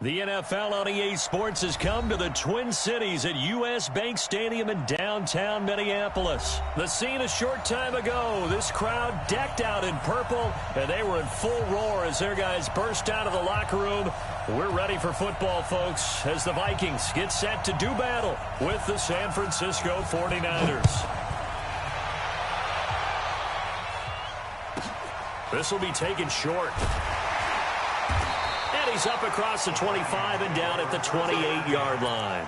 The NFL on EA Sports has come to the Twin Cities at U.S. Bank Stadium in downtown Minneapolis. The scene a short time ago, this crowd decked out in purple, and they were in full roar as their guys burst out of the locker room. We're ready for football, folks, as the Vikings get set to do battle with the San Francisco 49ers. This will be taken short. And he's up across the 25 and down at the 28-yard line.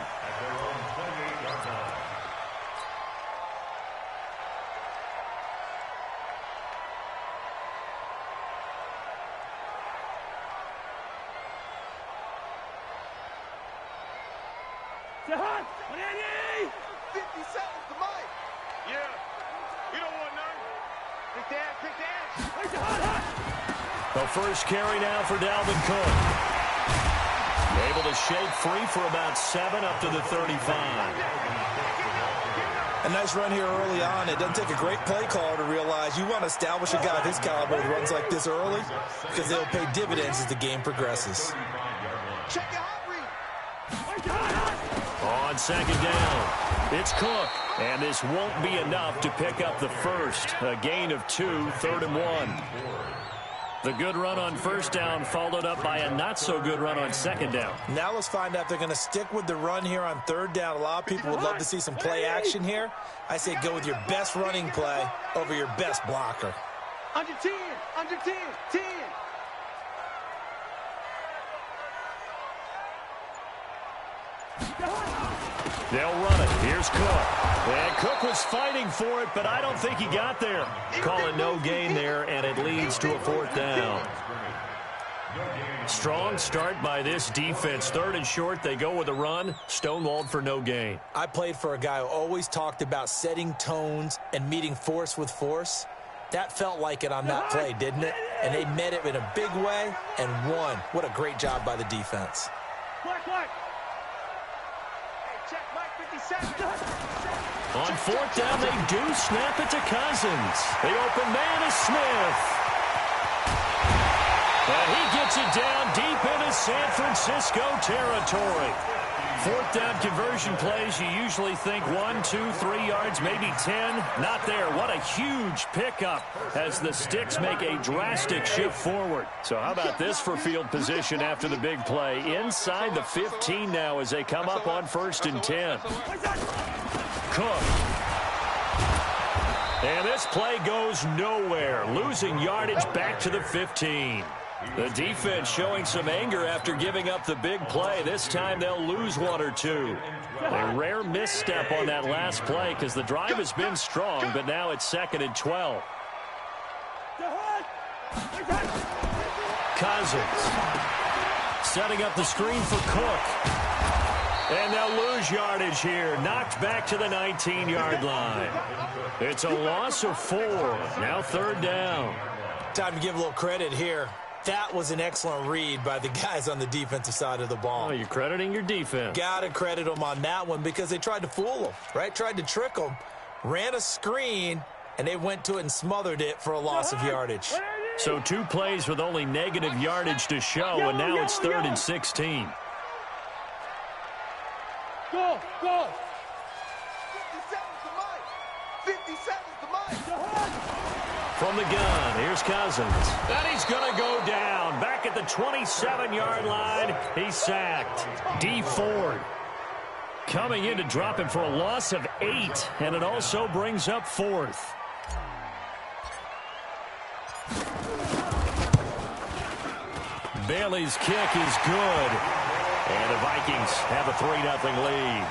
The first carry now for Dalvin Cook. Able to shake free for about 7 up to the 35. A nice run here early on. It doesn't take a great play caller to realize you want to establish a guy of his caliber who runs like this early because they'll pay dividends as the game progresses. On second down, it's Cook. And this won't be enough to pick up the first. A gain of 2, 3rd and 1. The good run on first down followed up by a not-so-good run on second down. Now let's find out if they're going to stick with the run here on third down. A lot of people would love to see some play action here. I say go with your best running play over your best blocker. Under 10, 10. They'll run it. Here's Cook. And Cook was fighting for it, but I don't think he got there. Call it no gain there, and it leads to a 4th down. Strong start by this defense. 3rd and short, they go with a run. Stonewalled for no gain. I played for a guy who always talked about setting tones and meeting force with force. That felt like it on that play, didn't it? And they met it in a big way and won. What a great job by the defense. On 4th down, they do snap it to Cousins. The open man is Smith. And he gets it down deep into San Francisco territory. 4th down conversion plays, you usually think 1, 2, 3 yards, maybe 10. Not there. What a huge pickup as the Sticks make a drastic shift forward. So how about this for field position after the big play? Inside the 15 now as they come up on 1st and 10. Cook. And this play goes nowhere. Losing yardage back to the 15. The defense showing some anger after giving up the big play. This time they'll lose 1 or 2. A rare misstep on that last play because the drive has been strong, but now it's 2nd and 12. Cousins setting up the screen for Cook. And they'll lose yardage here. Knocked back to the 19-yard line. It's a loss of 4. Now 3rd down. Time to give a little credit here. That was an excellent read by the guys on the defensive side of the ball. Oh, you're crediting your defense. Got to credit them on that one because they tried to fool them, right? Tried to trick them. Ran a screen, and they went to it and smothered it for a loss of yardage. So 2 plays with only negative yardage to show, and now it's 3rd and 16. Go! 57's the mic. From the gun, here's Cousins. And he's going to go down. Back at the 27-yard line, he's sacked. D. Ford coming in to drop him for a loss of 8, and it also brings up 4th. Bailey's kick is good. And the Vikings have a 3-0 lead.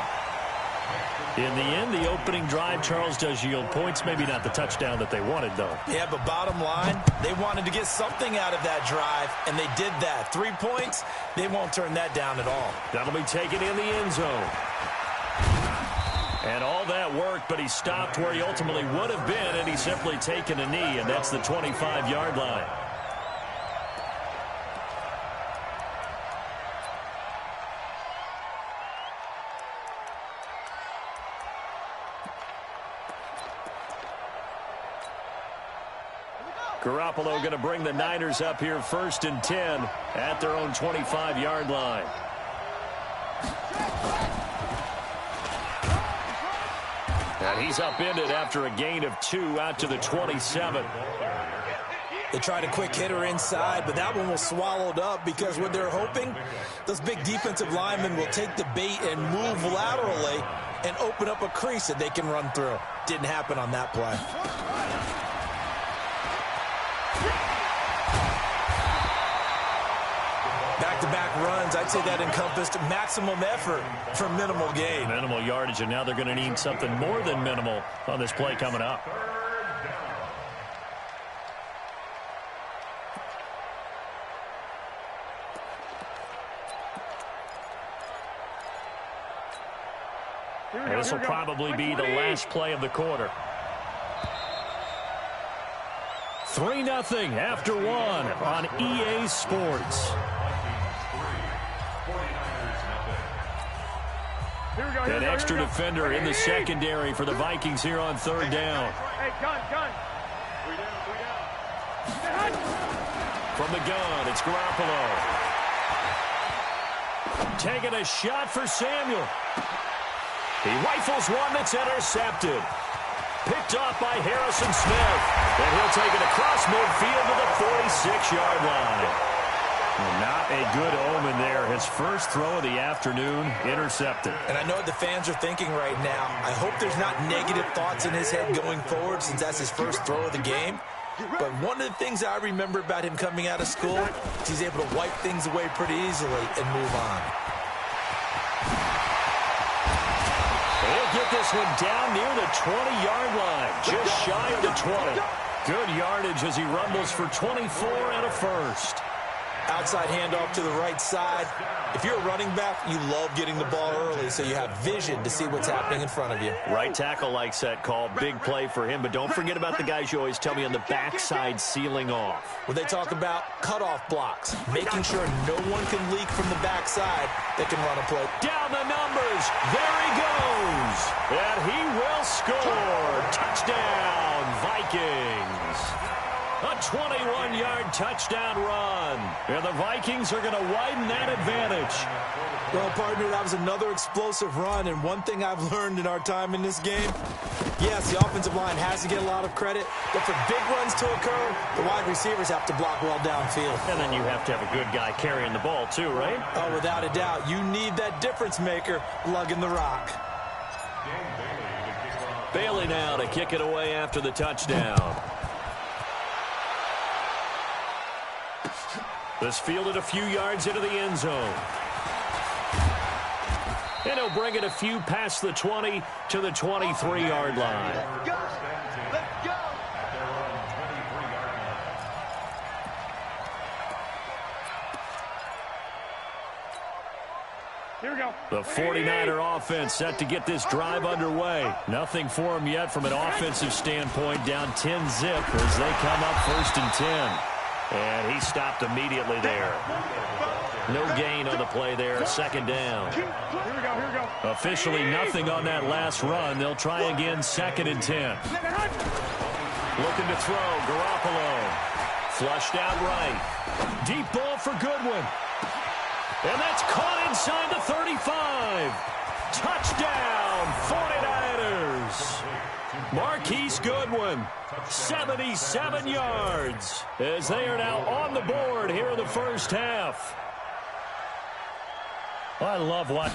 In the end, the opening drive, Charles, does yield points. Maybe not the touchdown that they wanted, though. Yeah, but bottom line, they wanted to get something out of that drive, and they did that. 3 points, they won't turn that down at all. That'll be taken in the end zone. And all that worked, but he stopped where he ultimately would have been, and he's simply taken a knee, and that's the 25-yard line. Garoppolo going to bring the Niners up here 1st and 10 at their own 25-yard line. And he's upended after a gain of 2 out to the 27. They tried a quick hitter inside, but that one was swallowed up because what they're hoping, those big defensive linemen will take the bait and move laterally and open up a crease that they can run through. Didn't happen on that play. Back-to-back runs, I'd say that encompassed maximum effort for minimal gain. Minimal yardage, and now they're going to need something more than minimal on this play coming up. This will probably be the last play of the quarter. 3-0 after 1 on EA Sports. An extra defender in the secondary for the Vikings here on 3rd down. Hey, gun. From the gun, it's Garoppolo. Taking a shot for Samuel. He rifles one that's intercepted. Picked off by Harrison Smith. And he'll take it across midfield to the 46-yard line. Well, not a good omen there. His first throw of the afternoon intercepted. And I know what the fans are thinking right now. I hope there's not negative thoughts in his head going forward since that's his first throw of the game. But one of the things I remember about him coming out of school is he's able to wipe things away pretty easily and move on. He'll get this one down near the 20-yard line, just shy of the 20. Good yardage as he rumbles for 24 and a first. Outside handoff to the right side. If you're a running back, you love getting the ball early so you have vision to see what's happening in front of you. Right tackle likes that call. Big play for him, but don't forget about the guys you always tell me on the backside sealing off. When they talk about cutoff blocks, making sure no one can leak from the backside that can run a play. Down the numbers. There he goes. And he will score. Touchdown, Vikings. A 21-yard touchdown run. And the Vikings are going to widen that advantage. Well, partner, that was another explosive run, and one thing I've learned in our time in this game, yes, the offensive line has to get a lot of credit, but for big runs to occur, the wide receivers have to block well downfield. And then you have to have a good guy carrying the ball too, right? Oh, without a doubt. You need that difference maker lugging the rock. Bailey now to kick it away after the touchdown. This fielded a few yards into the end zone. And he'll bring it a few past the 20 to the 23-yard line. Let's go. Here we go. The 49er offense set to get this drive underway. Nothing for him yet from an offensive standpoint. Down 10-zip as they come up 1st and 10. And he stopped immediately there. No gain on the play there. 2nd down. Here we go. Officially nothing on that last run. They'll try again 2nd and 10. Looking to throw. Garoppolo. Flushed out right. Deep ball for Goodwin. And that's caught inside the 35. Touchdown, 49ers. Marquise Goodwin, 77 yards, as they are now on the board here in the first half. I love what.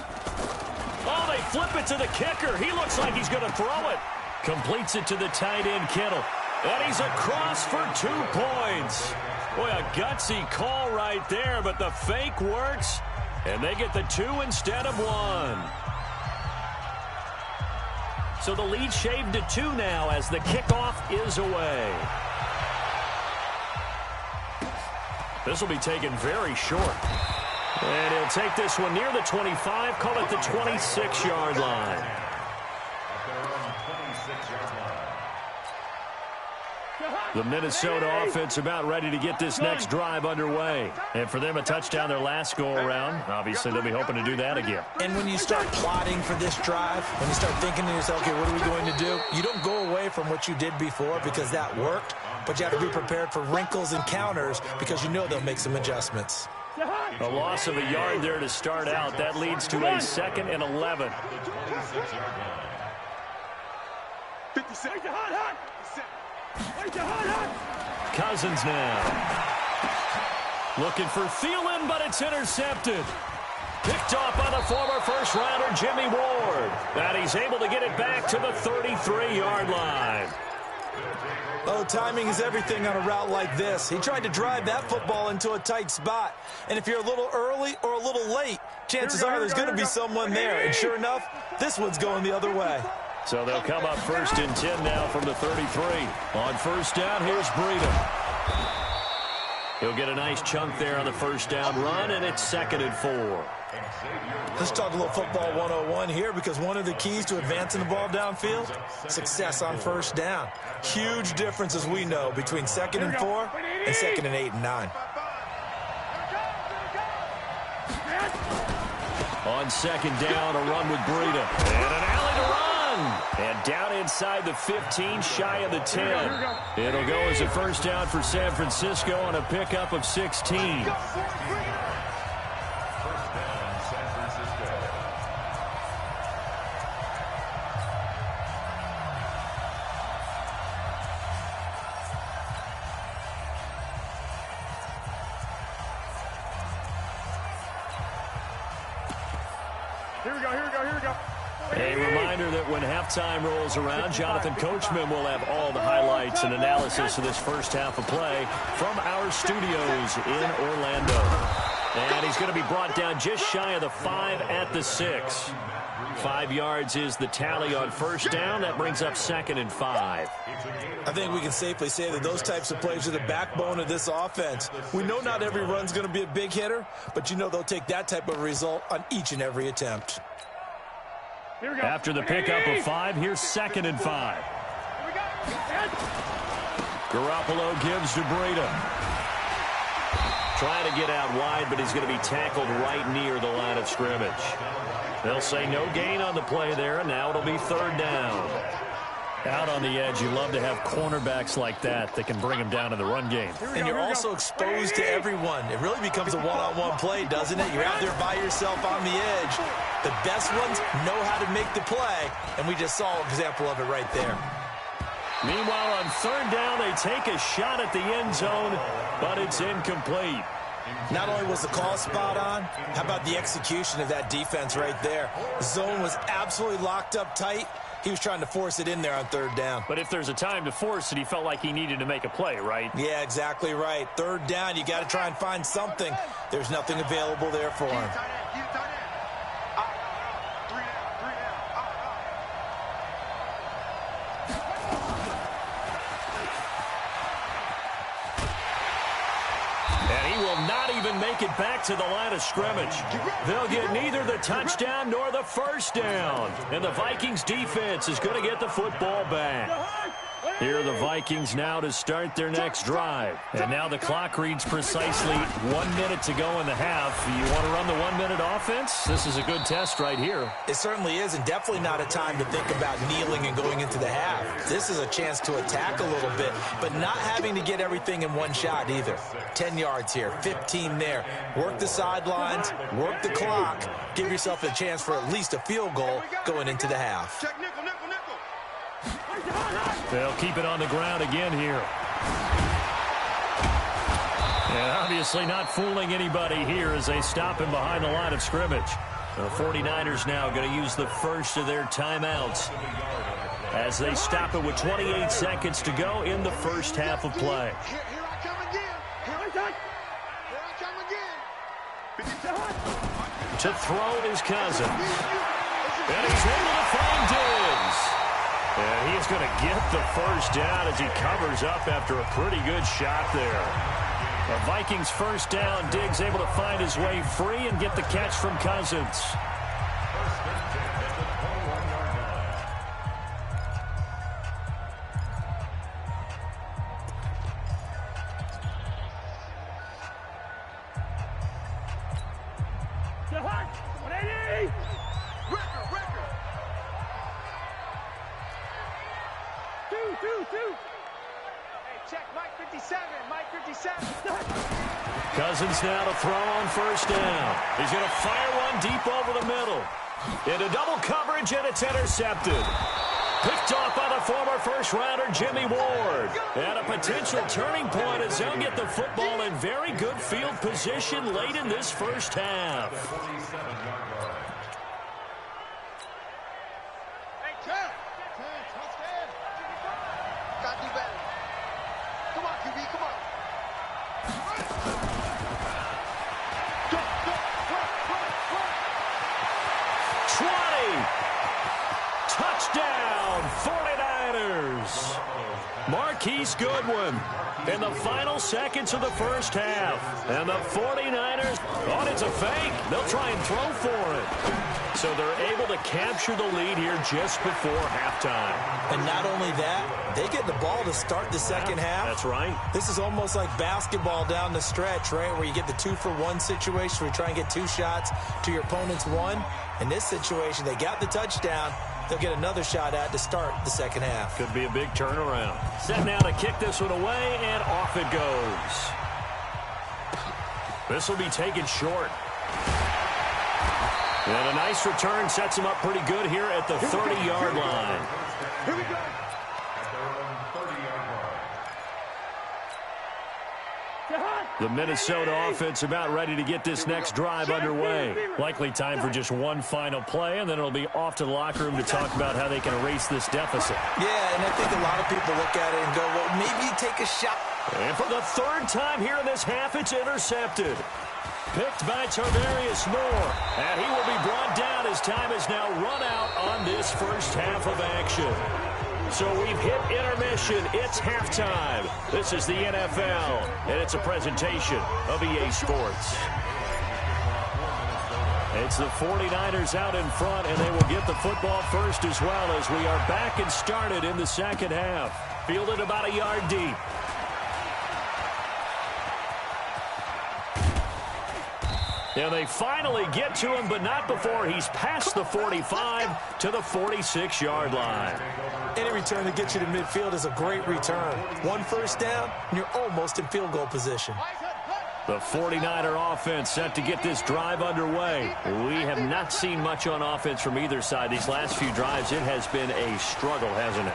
Oh, they flip it to the kicker. He looks like he's going to throw it. Completes it to the tight end, Kittle. And he's across for 2 points. Boy, a gutsy call right there, but the fake works, and they get the 2 instead of 1. So the lead shaved to 2 now as the kickoff is away. This will be taken very short. And he'll take this one near the 25, call it the 26-yard line. The Minnesota offense about ready to get this next drive underway. And for them, a touchdown their last go-around. Obviously, they'll be hoping to do that again. And when you start plotting for this drive, when you start thinking to yourself, okay, what are we going to do? You don't go away from what you did before because that worked. but you have to be prepared for wrinkles and counters because you know they'll make some adjustments. A loss of a yard there to start out. That leads to a 2nd and 11. 56. Cousins now. Looking for Thielen, but it's intercepted. Picked off by the former first-rounder Jimmy Ward. And he's able to get it back to the 33-yard line. Oh, timing is everything on a route like this. He tried to drive that football into a tight spot. And if you're a little early or a little late, chances are there's going to be someone there. And sure enough, this one's going the other way. So they'll come up 1st and 10 now from the 33. On 1st down, here's Breida. He'll get a nice chunk there on the 1st down run, and it's 2nd and 4. Let's talk a little football 101 here, because one of the keys to advancing the ball downfield, success on 1st down. Huge difference, as we know, between 2nd and 4 and 2nd and 8 and 9. On 2nd down, a run with Breida. And an alley to run. And down inside the 15, shy of the 10. It'll go as a 1st down for San Francisco on a pickup of 16. Here we go. A reminder that when halftime rolls around, Jonathan Coachman will have all the highlights and analysis of this first half of play from our studios in Orlando. And he's going to be brought down just shy of the 5 at the 6. 5 yards is the tally on 1st down. That brings up 2nd and 5. I think we can safely say that those types of plays are the backbone of this offense. We know not every run's going to be a big hitter, but you know they'll take that type of result on each and every attempt. After the pickup of 5, here's 2nd and 5. Garoppolo gives to Breida. Trying to get out wide, but he's going to be tackled right near the line of scrimmage. They'll say no gain on the play there, and now it'll be 3rd down. Out on the edge, you love to have cornerbacks like that can bring him down in the run game. And you're also exposed to everyone. It really becomes a one-on-one play, doesn't it? You're out there by yourself on the edge. The best ones know how to make the play, and we just saw an example of it right there. Meanwhile, on 3rd down, they take a shot at the end zone, but it's incomplete. Not only was the call spot on, how about the execution of that defense right there? The zone was absolutely locked up tight. He was trying to force it in there on 3rd down. But if there's a time to force it, he felt like he needed to make a play, right? Yeah, exactly right. 3rd down, you got to try and find something. There's nothing available there for him. Make it back to the line of scrimmage. They'll get neither the touchdown nor the 1st down. And the Vikings defense is going to get the football back. Here are the Vikings now to start their next drive. And now the clock reads precisely 1 minute to go in the half. You want to run the 1-minute offense? This is a good test right here. It certainly is, and definitely not a time to think about kneeling and going into the half. This is a chance to attack a little bit, but not having to get everything in one shot either. 10 yards here, 15 there. Work the sidelines, work the clock. Give yourself a chance for at least a field goal going into the half. They'll keep it on the ground again here. And obviously not fooling anybody here as they stop him behind the line of scrimmage. The 49ers now going to use the first of their timeouts as they stop it with 28 seconds to go in the first half of play. Here I come again. Here I come again. To throw is Cousins. And he's able to find Diggs. And he's going to get the 1st down as he covers up after a pretty good shot there. The Vikings 1st down. Diggs able to find his way free and get the catch from Cousins. check. Mike 57. Mike 57. Cousins now to throw on first down. He's going to fire one deep over the middle. Into double coverage, and it's intercepted. Picked off by the former first-rounder Jimmy Ward. And a potential turning point as they'll get the football in very good field position late in this first half. Hey, turn. Touchdown. Gotta do better. Come on, QB, come on. Go, 20. Touchdown, 49ers. Marquise Goodwin in the final seconds of the first half. And the 49ers, oh, it's a fake. They'll try and throw for it. So they're able to capture the lead here just before halftime. And not only that, they get the ball to start the second half. That's right. This is almost like basketball down the stretch, right, where you get the 2-for-1 situation where you try and get 2 shots to your opponent's 1. In this situation, they got the touchdown. They'll get another shot at to start the second half. Could be a big turnaround. Set now to kick this one away, and off it goes. This will be taken short. And a nice return sets him up pretty good here at the 30-yard line. Here we go. The Minnesota offense about ready to get this next drive underway. Likely time for just one final play, and then it'll be off to the locker room to talk about how they can erase this deficit. Yeah, and I think a lot of people look at it and go, well, maybe you take a shot. And for the third time here in this half, it's intercepted. Picked by Tarvarius Moore. And he will be brought down as time is now run out on this first half of action. So we've hit intermission. It's halftime. This is the NFL, and it's a presentation of EA Sports. It's the 49ers out in front, and they will get the football first as well as we are back and started in the second half. Fielded about a yard deep. And they finally get to him, but not before he's past the 45 to the 46-yard line. Any return that gets you to midfield is a great return. 1 first down, and you're almost in field goal position. The 49er offense set to get this drive underway. We have not seen much on offense from either side. These last few drives, it has been a struggle, hasn't it?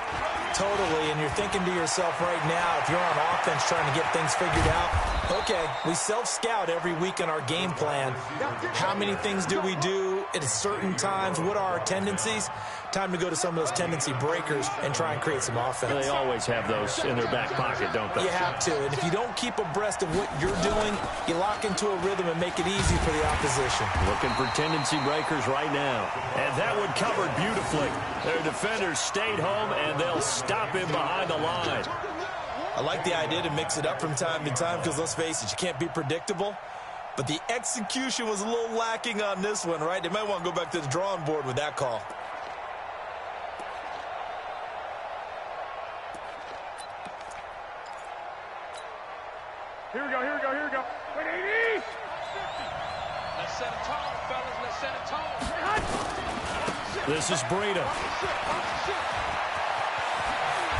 Totally, and you're thinking to yourself right now, if you're on offense trying to get things figured out, okay, we self-scout every week on our game plan. How many things do we do at certain times? What are our tendencies? Time to go to some of those tendency breakers and try and create some offense. They always have those in their back pocket, don't they? You have to, and if you don't keep abreast of what you're doing, you lock into a rhythm and make it easy for the opposition. Looking for tendency breakers right now. And that one covered beautifully. Their defenders stayed home, and they'll stop him behind the line. I like the idea to mix it up from time to time because, let's face it, you can't be predictable. But the execution was a little lacking on this one, right? They might want to go back to the drawing board with that call. Here we go, here we go, here we go. Wait, 80! Let's set it tall, fellas. Let's set it tall. This is Breida.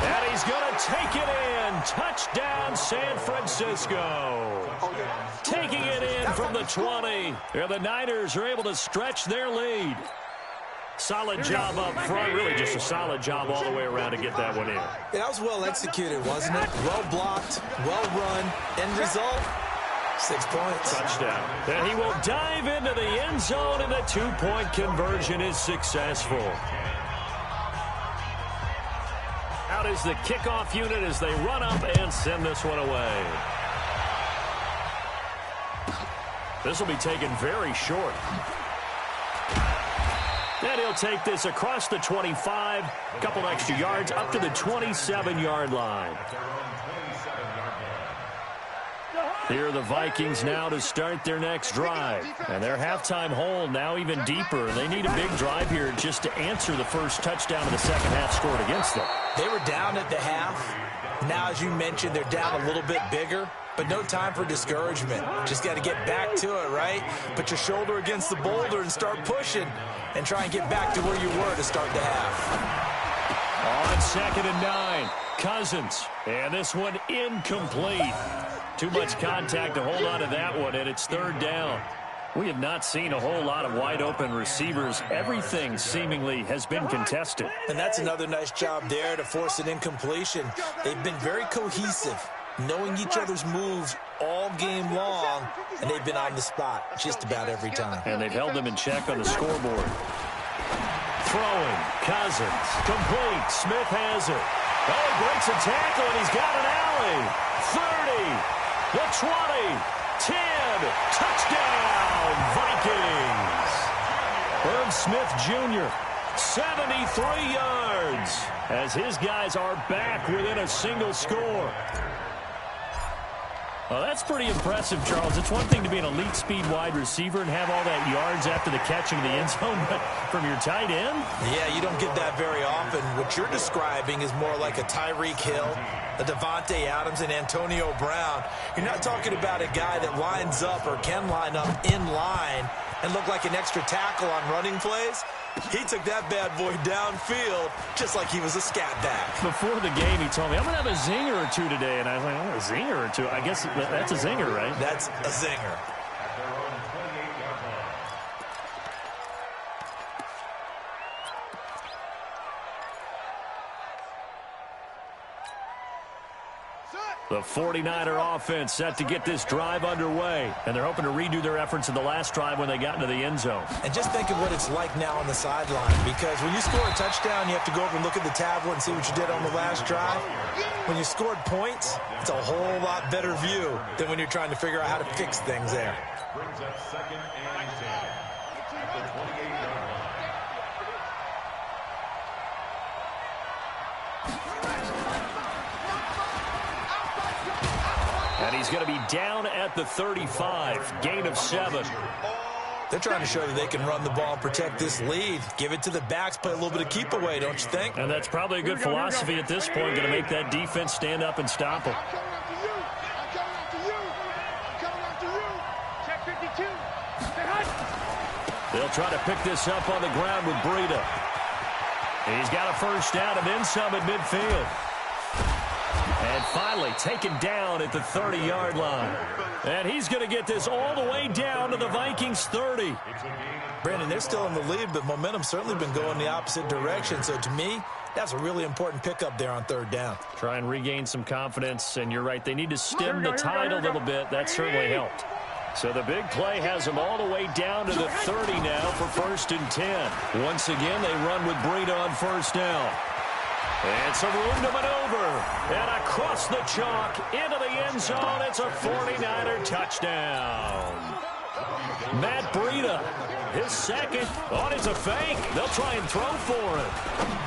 And he's going to take it in. Touchdown, San Francisco. Taking it in from the 20. And the Niners are able to stretch their lead. Solid job up front. Really just a solid job all the way around to get that one in. That was well executed, wasn't it? Well blocked, well run. End result, 6 points. Touchdown. And he will dive into the end zone, and the 2-point conversion is successful. Out is the kickoff unit as they run up and send this one away. This will be taken very short. And he'll take this across the 25, a couple extra yards, up to the 27-yard line. Here are the Vikings now to start their next drive. And their halftime hole now even deeper. They need a big drive here just to answer the first touchdown of the second half scored against them. They were down at the half. Now, as you mentioned, they're down a little bit bigger. But no time for discouragement. Just got to get back to it, right? Put your shoulder against the boulder and start pushing. And try and get back to where you were to start the half. On 2nd and 9. Cousins. And this one incomplete. Too much contact to hold on to that one, and it's third down. We have not seen a whole lot of wide-open receivers. Everything seemingly has been contested. And that's another nice job there to force an incompletion. They've been very cohesive, knowing each other's moves all game long, and they've been on the spot just about every time. And they've held them in check on the scoreboard. Throwing, Cousins, complete. Smith has it. Oh, he breaks a tackle, and he's got an alley. 30, the 20, 10, touchdown, Vikings. Herb Smith Jr., 73 yards, as his guys are back within a single score. Oh, that's pretty impressive, Charles. It's one thing to be an elite speed wide receiver and have all that yards after the catch into the end zone, but from your tight end? Yeah, you don't get that very often. What you're describing is more like a Tyreek Hill, a Devontae Adams, and Antonio Brown. You're not talking about a guy that lines up or can line up in line and look like an extra tackle on running plays. He took that bad boy downfield just like he was a scat back. Before the game, he told me, I'm going to have a zinger or two today. And I was like, oh, a zinger or two? I guess that's a zinger, right? That's a zinger. The 49er offense set to get this drive underway. And they're hoping to redo their efforts in the last drive when they got into the end zone. And just think of what it's like now on the sideline, because when you score a touchdown, you have to go over and look at the tablet and see what you did on the last drive. When you scored points, it's a whole lot better view than when you're trying to figure out how to fix things there. Brings up 2nd and 10 at the 28-yard line. And he's going to be down at the 35. Gain of 7. They're trying to show that they can run the ball and protect this lead. Give it to the backs, play a little bit of keep away, don't you think? And that's probably a good philosophy at this point, going to make that defense stand up and stop them. I'm coming after you. I'm coming after you. I'm coming after you. Check 52. Stay hot. They'll try to pick this up on the ground with Breida. He's got a first down and then some at midfield. And finally taken down at the 30-yard line. And he's going to get this all the way down to the Vikings 30. Brandon, they're still in the lead, but momentum's certainly been going the opposite direction. So to me, that's a really important pickup there on third down. Try and regain some confidence, and you're right, they need to stem the tide a little bit. That certainly helped. So the big play has them all the way down to the 30 now for 1st and 10. Once again, they run with Breida on first down. And some room to maneuver. And across the chalk into the end zone. It's a 49er touchdown. Matt Breida, his second. Oh, it's a fake. They'll try and throw for it.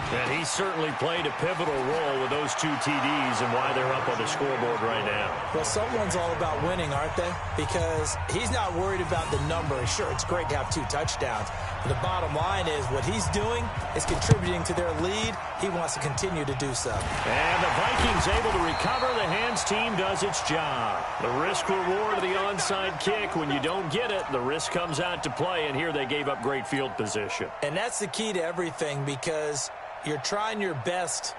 And he certainly played a pivotal role with those 2 TDs and why they're up on the scoreboard right now. Well, someone's all about winning, aren't they? Because he's not worried about the number. Sure, it's great to have 2 touchdowns. But the bottom line is what he's doing is contributing to their lead. He wants to continue to do so. And the Vikings able to recover. The hands team does its job. The risk reward of the onside kick. When you don't get it, the risk comes out to play. And here they gave up great field position. And that's the key to everything, because you're trying your best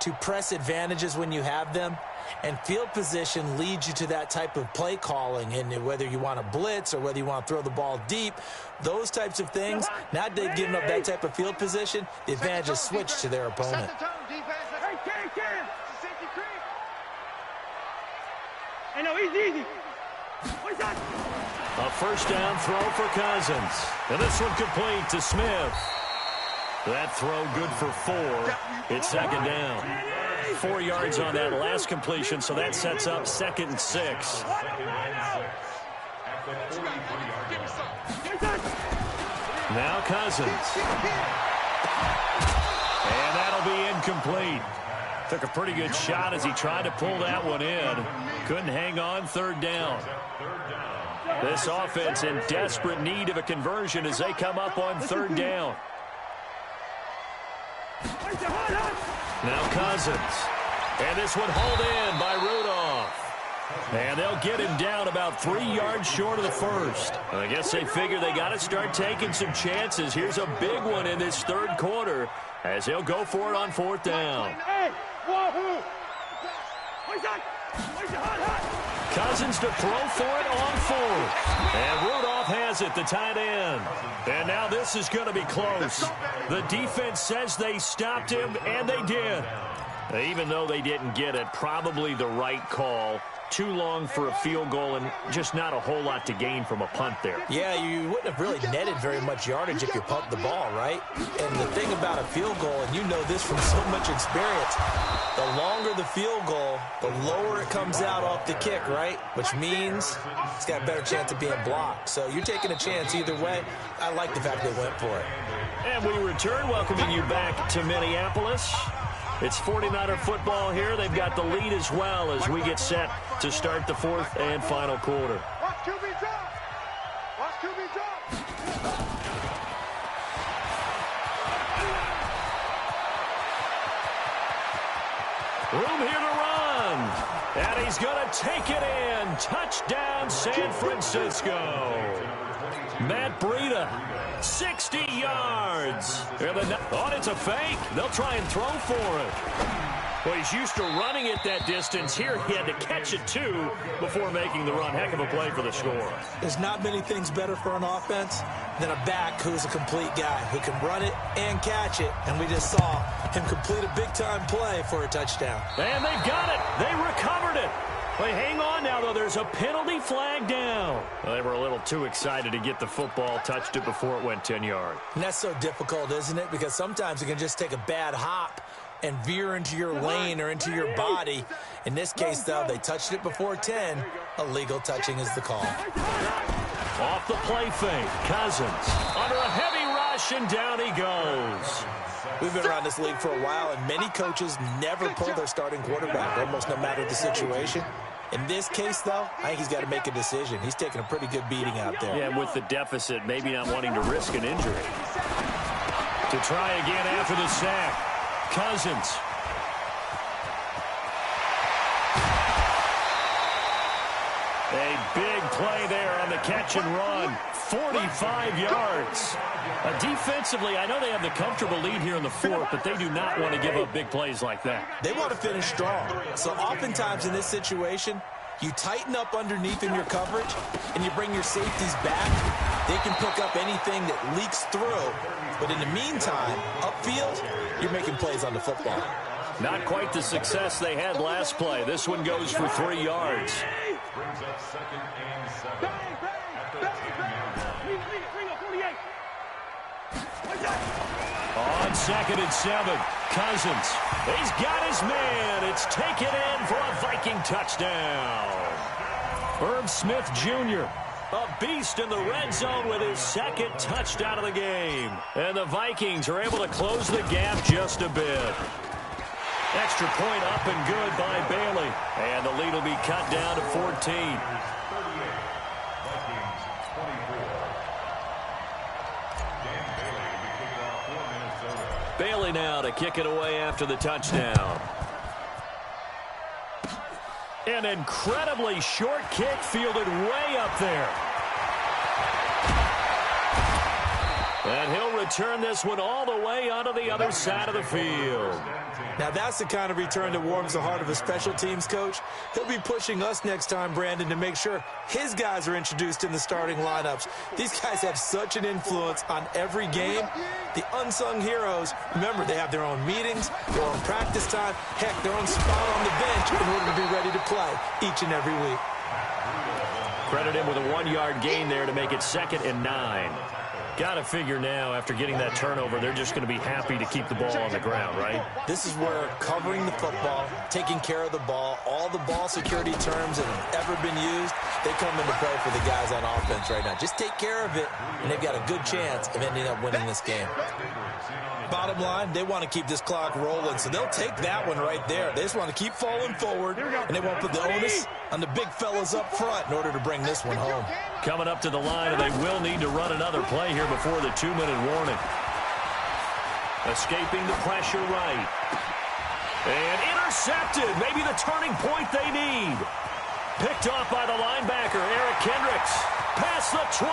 to press advantages when you have them. And field position leads you to that type of play calling. And whether you want to blitz or whether you want to throw the ball deep, those types of things, now that they've given up that type of field position, the advantage is switched to their opponent. Set the tone, defense. Hey, Ken. It's a safety creep. Hey, no, easy. What is that? A first down throw for Cousins. And this one complete to Smith. That throw good for 4. It's 2nd down. 4 yards on that last completion, so that sets up 2nd and 6. Now Cousins. And that'll be incomplete. Took a pretty good shot as he tried to pull that one in. Couldn't hang on, 3rd down. This offense in desperate need of a conversion as they come up on 3rd down. Now Cousins. And this one hauled in by Rudolph. And they'll get him down about 3 yards short of the first. I guess they figure they got to start taking some chances. Here's a big one in this 3rd quarter as he'll go for it on 4th down. Cousins to throw for it on fourth. And Rudolph has it, the tight end. And now this is going to be close. The defense says they stopped him, and they did. Even though they didn't get it, probably the right call. Too long for a field goal and just not a whole lot to gain from a punt there. Yeah, you wouldn't have really netted very much yardage if you pumped the ball, right? And the thing about a field goal, and you know this from so much experience, the longer the field goal, the lower it comes out off the kick, right? Which means it's got a better chance of being blocked. So you're taking a chance either way. I like the fact they went for it. And we return, welcoming you back to Minneapolis. It's 49er football here. They've got the lead as well as we get set to start the fourth and final quarter. Watch QB drop. Watch QB drop. Room here to run. And he's going to take it in. Touchdown, San Francisco. Matt Breida, 60 yards. Oh, it's a fake. They'll try and throw for it. Well, he's used to running it that distance. Here, he had to catch it, too, before making the run. Heck of a play for the score. There's not many things better for an offense than a back who's a complete guy who can run it and catch it. And we just saw him complete a big-time play for a touchdown. And they've got it. They recovered it. Wait, hang on now, though. There's a penalty flag down. Well, they were a little too excited to get the football, touched it before it went 10 yards. And that's so difficult, isn't it? Because sometimes you can just take a bad hop and veer into your lane or into your body. In this case, though, they touched it before 10. Illegal touching is the call. Off the play fake, Cousins under a heavy rush, and down he goes. We've been around this league for a while, and many coaches never pull their starting quarterback, almost no matter the situation. In this case, though, I think he's got to make a decision. He's taking a pretty good beating out there. Yeah, with the deficit, maybe not wanting to risk an injury. To try again after the sack, Cousins. A big play there on the catch and run. 45 yards. Defensively, I know they have the comfortable lead here in the fourth, but they do not want to give up big plays like that. They want to finish strong. So oftentimes in this situation, you tighten up underneath in your coverage, and you bring your safeties back. They can pick up anything that leaks through. But in the meantime, upfield, you're making plays on the football. Not quite the success they had last play. This one goes for 3 yards. Brings up 2nd and 7. On 2nd and 7, Cousins. He's got his man. It's taken in for a Viking touchdown. Herb Smith Jr., a beast in the red zone with his 2nd touchdown of the game. And the Vikings are able to close the gap just a bit. Extra point up and good by Bailey. And the lead will be cut down to 14. Bailey now to kick it away after the touchdown. An incredibly short kick fielded way up there. And he'll return this one all the way onto the other side of the field. Now that's the kind of return that warms the heart of a special teams coach. He'll be pushing us next time, Brandon, to make sure his guys are introduced in the starting lineups. These guys have such an influence on every game. The unsung heroes, remember, they have their own meetings, their own practice time, heck, their own spot on the bench in order to be ready to play each and every week. Credit him with a 1-yard gain there to make it 2nd and 9. Got to figure now, after getting that turnover, they're just going to be happy to keep the ball on the ground, right? This is where covering the football, taking care of the ball, all the ball security terms that have ever been used, they come into play for the guys on offense right now. Just take care of it, and they've got a good chance of ending up winning this game. Bottom line, they want to keep this clock rolling, so they'll take that one right there. They just want to keep falling forward, and they won't put the onus on the big fellas up front in order to bring this one home. Coming up to the line, and they will need to run another play here before the 2-minute warning. Escaping the pressure right. And intercepted. Maybe the turning point they need. Picked off by the linebacker, Eric Kendricks. Past the 20,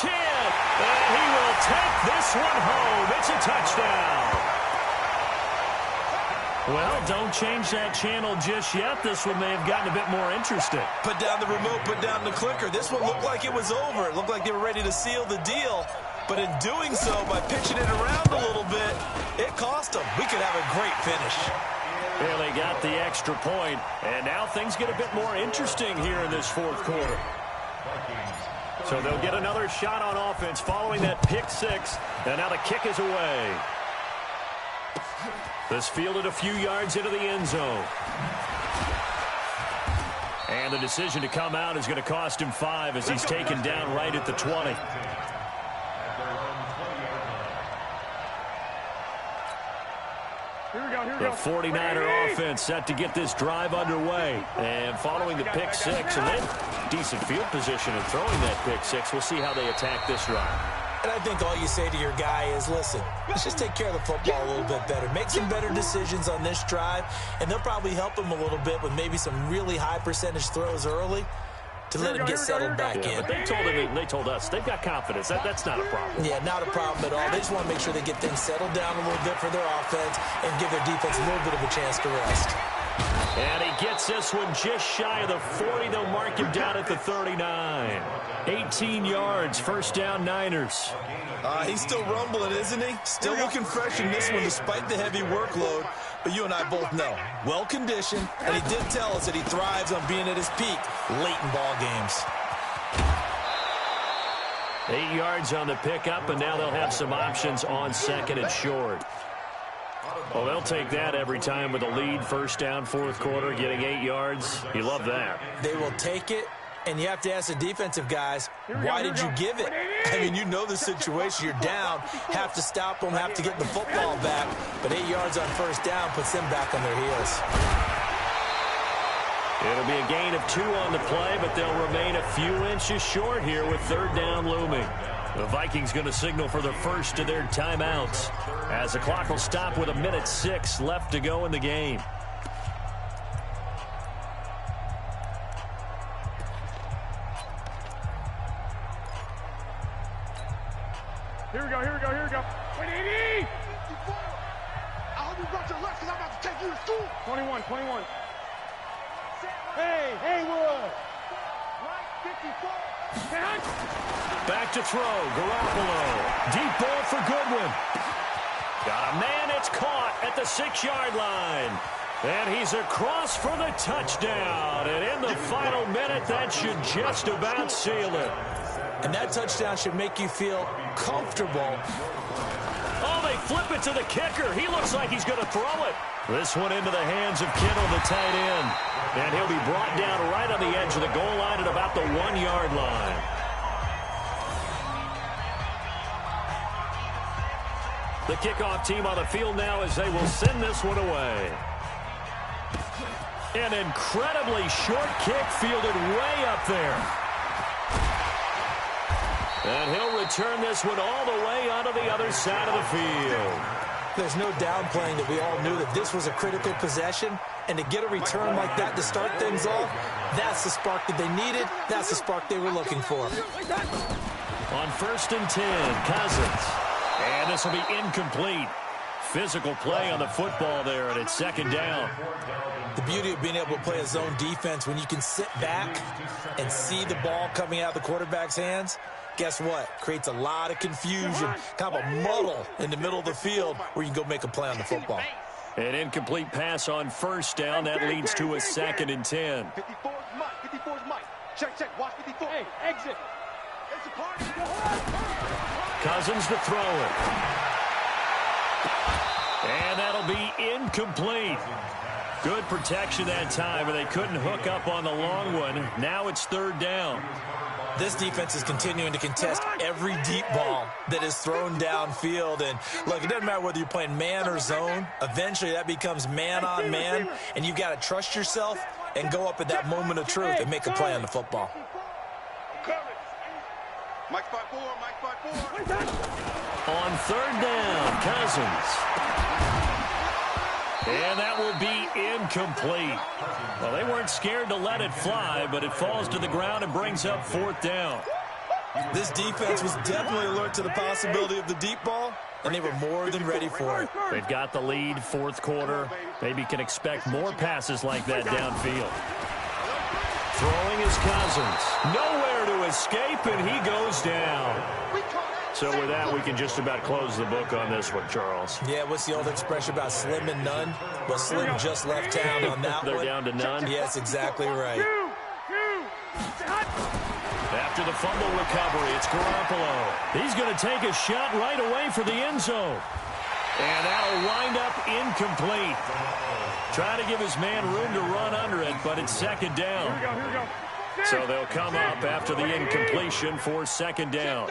10, and he will take this one home. It's a touchdown. Well, don't change that channel just yet. This one may have gotten a bit more interesting. Put down the remote, put down the clicker. This one looked like it was over. It looked like they were ready to seal the deal. But in doing so, by pitching it around a little bit, it cost them. We could have a great finish. Well, they got the extra point, and now things get a bit more interesting here in this fourth quarter. So they'll get another shot on offense following that pick six, and now the kick is away. This fielded a few yards into the end zone. And the decision to come out is going to cost him 5 as he's taken down right at the 20. The 49er offense set to get this drive underway. And following the pick six, and then decent field position and throwing that pick six, we'll see how they attack this drive. And I think all you say to your guy is, listen, let's just take care of the football a little bit better. Make some better decisions on this drive, and they'll probably help him a little bit with maybe some really high percentage throws early to let him get settled back in. But they told us they've got confidence. That's not a problem. Yeah, not a problem at all. They just want to make sure they get things settled down a little bit for their offense and give their defense a little bit of a chance to rest. And he gets this one just shy of the 40. They'll mark him down at the 39. 18 yards, first down Niners. He's still rumbling, isn't he? Still looking fresh in this one despite the heavy workload. But you and I both know, well-conditioned, and he did tell us that he thrives on being at his peak late in ball games. 8 yards on the pickup, and now they'll have some options on second and short. Well, they'll take that every time with a lead, first down, fourth quarter, getting 8 yards. You love that. They will take it, and you have to ask the defensive guys, why did you give it? I mean, you know the situation. You're down, have to stop them, have to get the football back. But 8 yards on first down puts them back on their heels. It'll be a gain of 2 on the play, but they'll remain a few inches short here with third down looming. The Vikings going to signal for the first of their timeouts as the clock will stop with 1:06 left to go in the game. Here we go. 180! I hope you brought your left because I'm about to take you to school. 21. Hey, Haywood! Right, 54. Back to throw, Garoppolo. Deep ball for Goodwin. Got a man, it's caught at the 6-yard line. And he's across for the touchdown. And in the final minute, that should just about seal it. And that touchdown should make you feel comfortable. Oh, they flip it to the kicker. He looks like he's going to throw it. This one into the hands of Kittle, the tight end. And he'll be brought down right on the edge of the goal line at about the 1-yard line. The kickoff team on the field now as they will send this one away. An incredibly short kick fielded way up there. And he'll return this one all the way onto the other side of the field. There's no downplaying that we all knew that this was a critical possession, and to get a return like that to start things off, that's the spark that they needed. That's the spark they were looking for. On 1st and 10, Cousins. And this will be incomplete. Physical play on the football there, and it's second down. The beauty of being able to play a zone defense when you can sit back and see the ball coming out of the quarterback's hands, guess what? Creates a lot of confusion, kind of a muddle in the middle of the field where you can go make a play on the football. An incomplete pass on first down. That leads to a 2nd and 10. 54's Mike. 54's Mike. Check. Watch 54. Hey, exit. It's a party. Cousins to throw it. And that'll be incomplete. Good protection that time, but they couldn't hook up on the long one. Now it's third down. This defense is continuing to contest every deep ball that is thrown downfield. And, look, it doesn't matter whether you're playing man or zone. Eventually, that becomes man on man, and you've got to trust yourself and go up at that moment of truth and make a play on the football. Mike 5-4. On third down, Cousins. And that will be incomplete. Well, they weren't scared to let it fly, but it falls to the ground and brings up fourth down. This defense was definitely alert to the possibility of the deep ball, and they were more than ready for it. They've got the lead, fourth quarter. Maybe can expect more passes like that downfield. Throwing is Cousins. Nowhere to escape, and he goes down. So with that, we can just about close the book on this one, Charles. Yeah, what's the old expression about slim and none? Well, Slim just left town on that They're one. down to none? Yes, exactly right. After the fumble recovery, it's Garoppolo. He's going to take a shot right away for the end zone. And that'll wind up incomplete. Trying to give his man room to run under it, but it's second down. Here we go. So they'll come up after the incompletion for second down.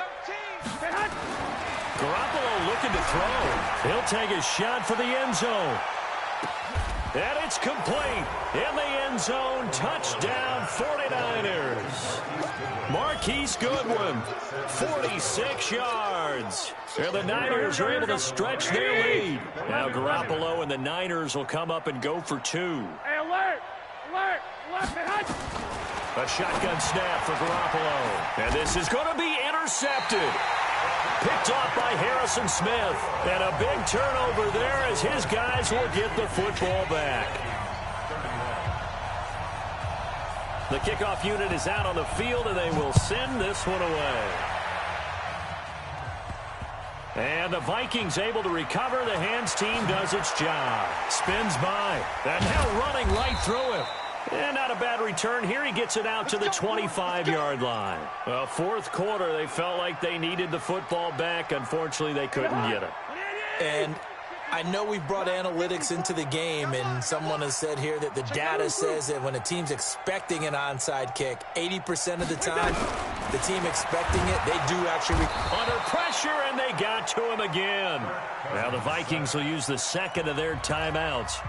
Garoppolo looking to throw. He'll take a shot for the end zone. And it's complete. In the end zone, touchdown 49ers. Marquise Goodwin, 46 yards. And the Niners are able to stretch their lead. Now Garoppolo and the Niners will come up and go for two. Hey, alert! A shotgun snap for Garoppolo. And this is going to be intercepted. Picked off by Harrison Smith. And a big turnover there as his guys will get the football back. The kickoff unit is out on the field, and they will send this one away. And the Vikings able to recover. The hands team does its job. Spins by. And now running right through him. And not a bad return here. He gets it out to the 25-yard line. Well, fourth quarter, they felt like they needed the football back. Unfortunately, they couldn't get it. And I know we brought analytics into the game, and someone has said here that the data says that when a team's expecting an onside kick, 80% of the time, the team expecting it, they do actually. Under pressure, and they got to him again. Now the Vikings will use the second of their timeouts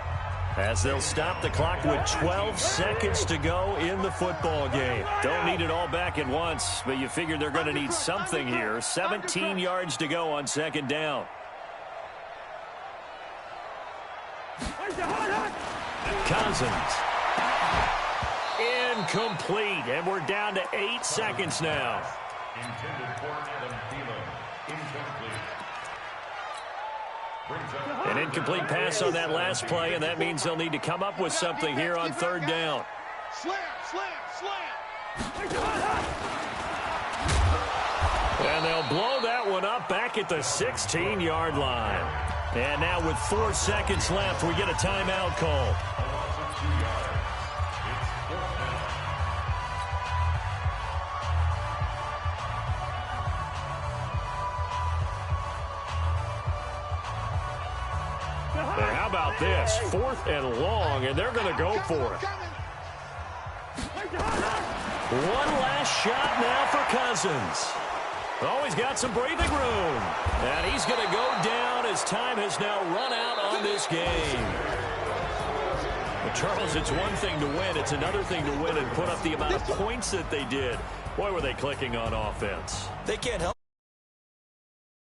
as they'll stop the clock with 12 seconds to go in the football game. Don't need it all back at once, but you figure they're going to need something here. 17 yards to go on second down. Cousins. Incomplete, and we're down to 8 seconds now. Intended for Adam Thielen. Incomplete. An incomplete pass on that last play, and that means they'll need to come up with something here on third down. Slam. And they'll blow that one up back at the 16-yard line. And now with 4 seconds left, we get a timeout call. And how about this? 4th and long, and they're going to go for it. One last shot now for Cousins. Oh, he's got some breathing room. And he's going to go down as time has now run out on this game. But Charles, it's one thing to win. It's another thing to win and put up the amount of points that they did. Boy, were they clicking on offense. They can't help